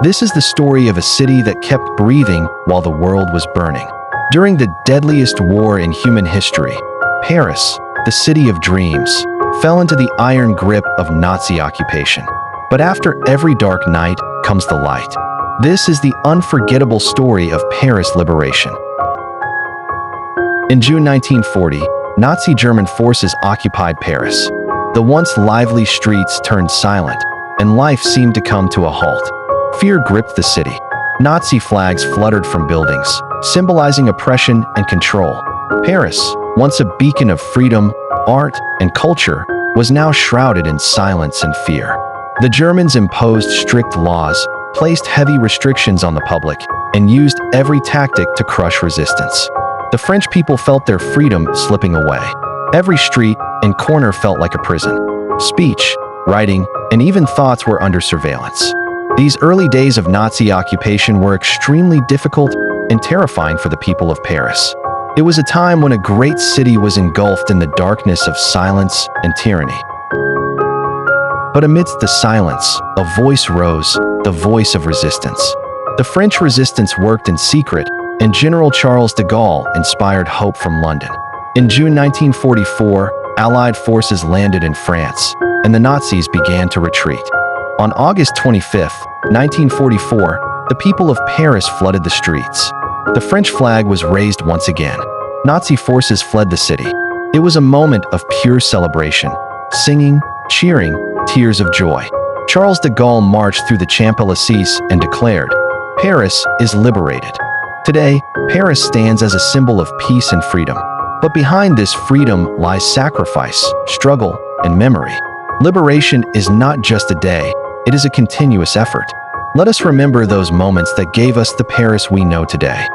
This is the story of a city that kept breathing while the world was burning. During the deadliest war in human history, Paris, the city of dreams, fell into the iron grip of Nazi occupation. But after every dark night comes the light. This is the unforgettable story of Paris liberation. In June 1940, Nazi German forces occupied Paris. The once lively streets turned silent, and life seemed to come to a halt. Fear gripped the city. Nazi flags fluttered from buildings, symbolizing oppression and control. Paris, once a beacon of freedom, art, and culture, was now shrouded in silence and fear. The Germans imposed strict laws, placed heavy restrictions on the public, and used every tactic to crush resistance. The French people felt their freedom slipping away. Every street and corner felt like a prison. Speech, writing, and even thoughts were under surveillance. These early days of Nazi occupation were extremely difficult and terrifying for the people of Paris. It was a time when a great city was engulfed in the darkness of silence and tyranny. But amidst the silence, a voice rose, the voice of resistance. The French resistance worked in secret, and General Charles de Gaulle inspired hope from London. In June 1944, Allied forces landed in France, and the Nazis began to retreat. On August 25, 1944, the people of Paris flooded the streets. The French flag was raised once again. Nazi forces fled the city. It was a moment of pure celebration, singing, cheering, tears of joy. Charles de Gaulle marched through the Champs-Élysées and declared, "Paris is liberated." Today, Paris stands as a symbol of peace and freedom. But behind this freedom lies sacrifice, struggle, and memory. Liberation is not just a day, it is a continuous effort. Let us remember those moments that gave us the Paris we know today.